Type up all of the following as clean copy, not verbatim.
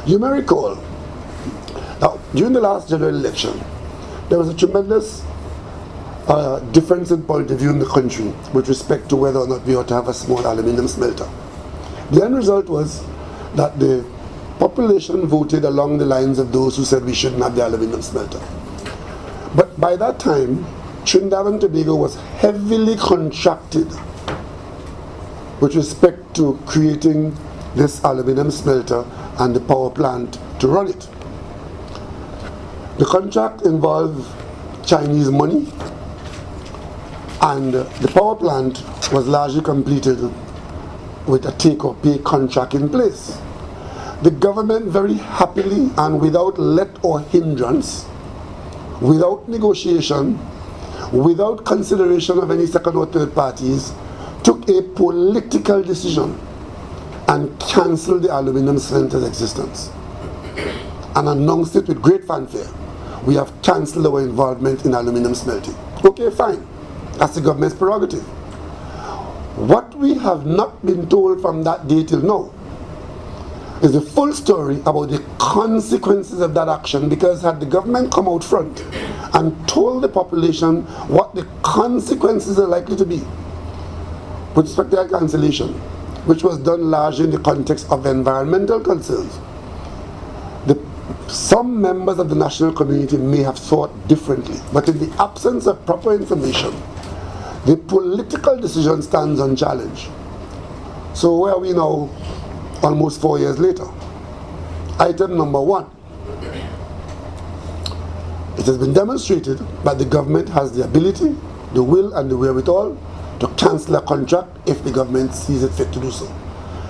You may recall, now, during the last general election, there was a tremendous difference in point of view in the country with respect to whether or not we ought to have a small aluminium smelter. The end result was that the population voted along the lines of those who said we shouldn't have the aluminium smelter. But by that time, Trinidad and Tobago was heavily contracted with respect to creating this aluminium smelter and the power plant to run it. The contract involved Chinese money, and the power plant was largely completed with a take-or-pay contract in place. The government very happily and without let or hindrance, without negotiation, without consideration of any second or third parties, took a political decision and cancelled the aluminium smelter's existence and announced it with great fanfare. We have cancelled our involvement in aluminium smelting. Okay, fine. That's the government's prerogative. What we have not been told from that day till now is the full story about the consequences of that action, because had the government come out front and told the population what the consequences are likely to be with respect to cancellation, which was done largely in the context of environmental concerns, some members of the national community may have thought differently, but in the absence of proper information, the political decision stands unchallenged. So where are we now, almost 4 years later? Item number 1. It has been demonstrated that the government has the ability, the will and the wherewithal to cancel a contract if the government sees it fit to do so.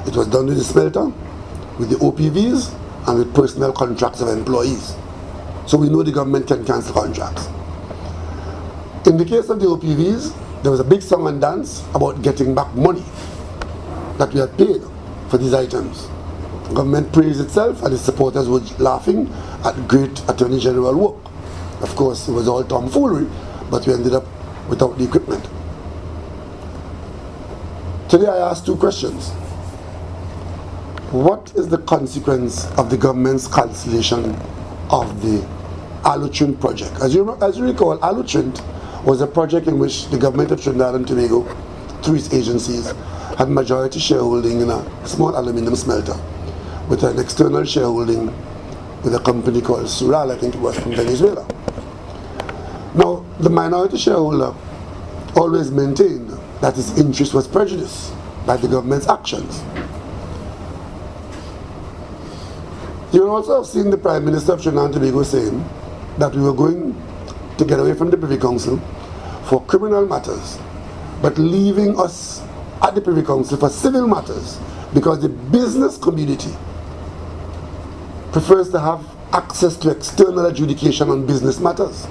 It was done with the smelter, with the OPVs, and with personnel contracts of employees. So we know the government can cancel contracts. In the case of the OPVs, there was a big song and dance about getting back money that we had paid for these items. The government praised itself and its supporters were laughing at great Attorney General work. Of course, it was all tomfoolery, but we ended up without the equipment. Today I asked 2 questions. What is the consequence of the government's cancellation of the Alutrint project? As you recall, Alutrint was a project in which the government of Trinidad and Tobago, through its agencies, had majority shareholding in a small aluminium smelter with an external shareholding with a company called Sural, I think it was, from Venezuela. Now, the minority shareholder always maintained that his interest was prejudiced by the government's actions. You will also have seen the Prime Minister of Trinidad and Tobago saying that we were going to get away from the Privy Council for criminal matters, but leaving us at the Privy Council for civil matters because the business community prefers to have access to external adjudication on business matters.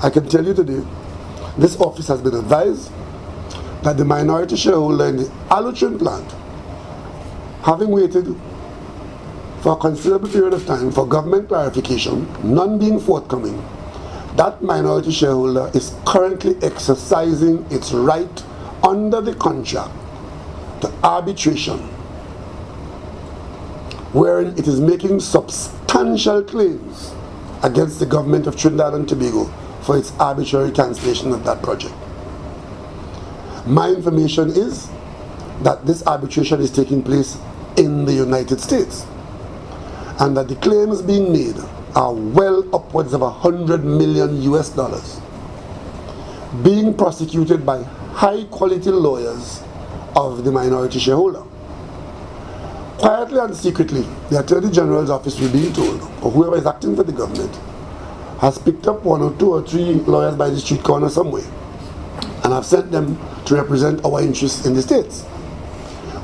I can tell you today, this office has been advised that the minority shareholder in the Alutrint plant, having waited for a considerable period of time for government clarification, none being forthcoming, that minority shareholder is currently exercising its right under the contract to arbitration, wherein it is making substantial claims against the government of Trinidad and Tobago for its arbitrary cancellation of that project. My information is that this arbitration is taking place in the United States, and that the claims being made are well upwards of $100 million US, being prosecuted by high quality lawyers of the minority shareholder. Quietly and secretly, the Attorney General's office, we're being told, or whoever is acting for the government, has picked up 1 or 2 or 3 lawyers by the street corner somewhere and have sent them to represent our interests in the States.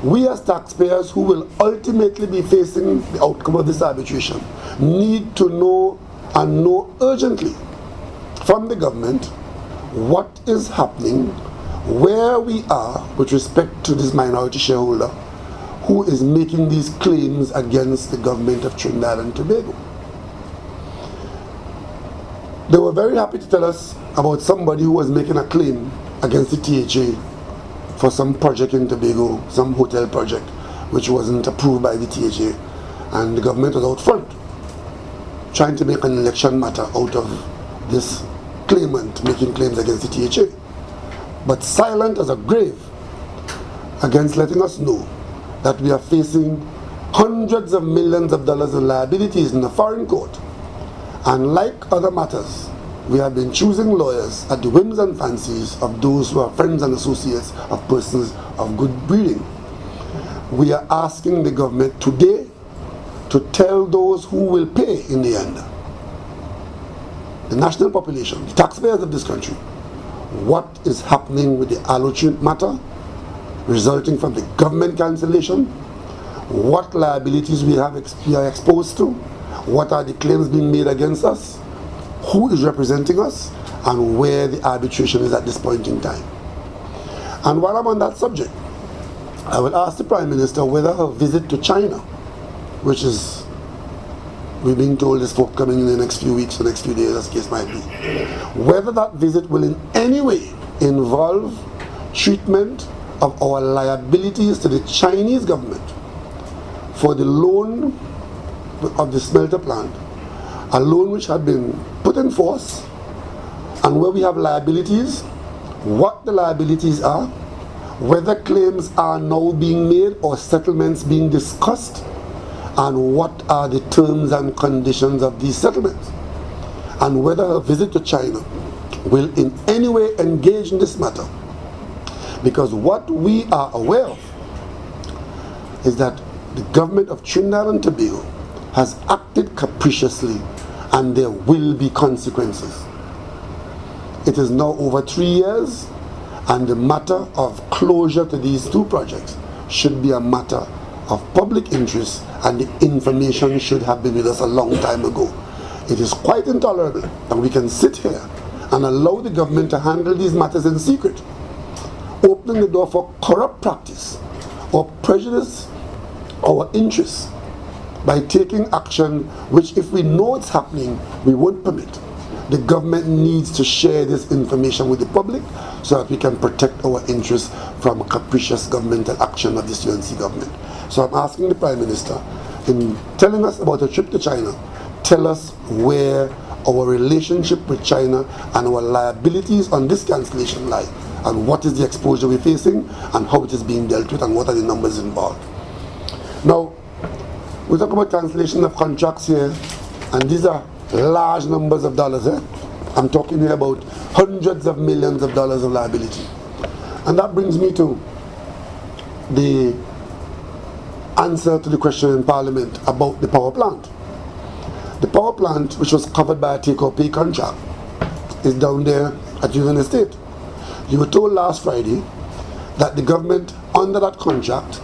We as taxpayers who will ultimately be facing the outcome of this arbitration need to know, and know urgently, from the government what is happening, where we are with respect to this minority shareholder who is making these claims against the government of Trinidad and Tobago. They were very happy to tell us about somebody who was making a claim against the THA for some project in Tobago, some hotel project, which wasn't approved by the THA. and the government was out front trying to make an election matter out of this claimant making claims against the THA, but silent as a grave against letting us know that we are facing hundreds of millions of dollars in liabilities in a foreign court. And like other matters, we have been choosing lawyers at the whims and fancies of those who are friends and associates of persons of good breeding. We are asking the government today to tell those who will pay in the end, the national population, the taxpayers of this country, what is happening with the allochant matter resulting from the government cancellation, what liabilities we are exposed to, what are the claims being made against us, who is representing us, and where the arbitration is at this point in time. And while I'm on that subject, I will ask the Prime Minister whether her visit to China, which is, we're being told, is forthcoming in the next few weeks or next few days, as the case might be, whether that visit will in any way involve treatment of our liabilities to the Chinese government for the loan of the smelter plant, a loan which had been put in force, and where we have liabilities, what the liabilities are, whether claims are now being made or settlements being discussed, and what are the terms and conditions of these settlements, and whether a visit to China will in any way engage in this matter. Because what we are aware of is that the government of Trinidad and Tobago has acted capriciously, and there will be consequences. It is now over 3 years, and the matter of closure to these two projects should be a matter of public interest, and the information should have been with us a long time ago. It is quite intolerable that we can sit here and allow the government to handle these matters in secret, opening the door for corrupt practice or prejudice our interests by taking action which, if we know it's happening, we won't permit. The government needs to share this information with the public so that we can protect our interests from capricious governmental action of this UNC government. So I'm asking the Prime Minister, in telling us about a trip to China, tell us where our relationship with China and our liabilities on this cancellation lie, and what is the exposure we're facing, and how it is being dealt with, and what are the numbers involved. Now, we talk about cancellation of contracts here, and these are large numbers of dollars. I'm talking here about hundreds of millions of dollars of liability. And that brings me to the answer to the question in Parliament about the power plant. The power plant, which was covered by a take-or-pay contract, is down there at Union Estate. You were told last Friday that the government, under that contract,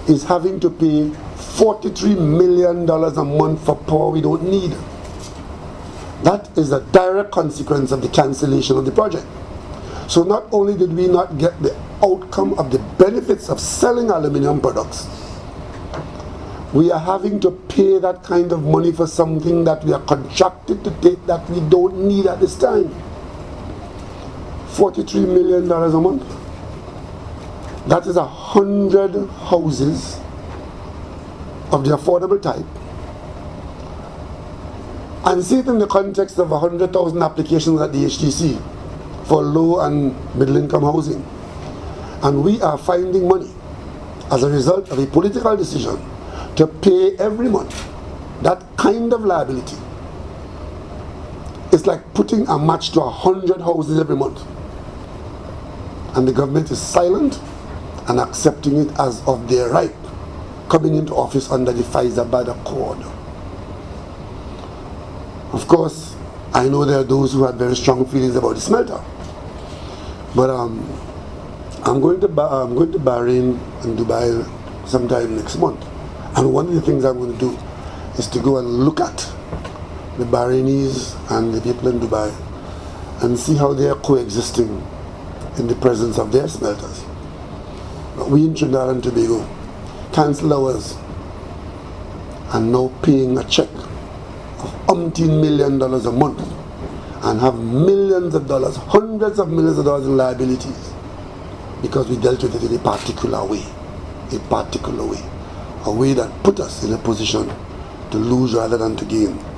is having to pay $43 million a month for power we don't need. That is a direct consequence of the cancellation of the project. So not only did we not get the outcome of the benefits of selling aluminium products, we are having to pay that kind of money for something that we are contracted to take that we don't need at this time. $43 million a month. That is 100 houses of the affordable type. And see it in the context of 100,000 applications at the HTC for low and middle income housing. And we are finding money as a result of a political decision to pay every month that kind of liability. It's like putting a match to 100 houses every month. And the government is silent and accepting it as of their right, coming into office under the Pfizer-Bad Accord. Of course, I know there are those who had very strong feelings about the smelter, but I'm going to Bahrain and Dubai sometime next month, and one of the things I'm going to do is to go and look at the Bahrainis and the people in Dubai and see how they are coexisting in the presence of their smelters. But we in Trinidad and Tobago cancel ours and now paying a check of $umpteen million a month and have millions of dollars, hundreds of millions of dollars in liabilities because we dealt with it in a particular way, a way that put us in a position to lose rather than to gain.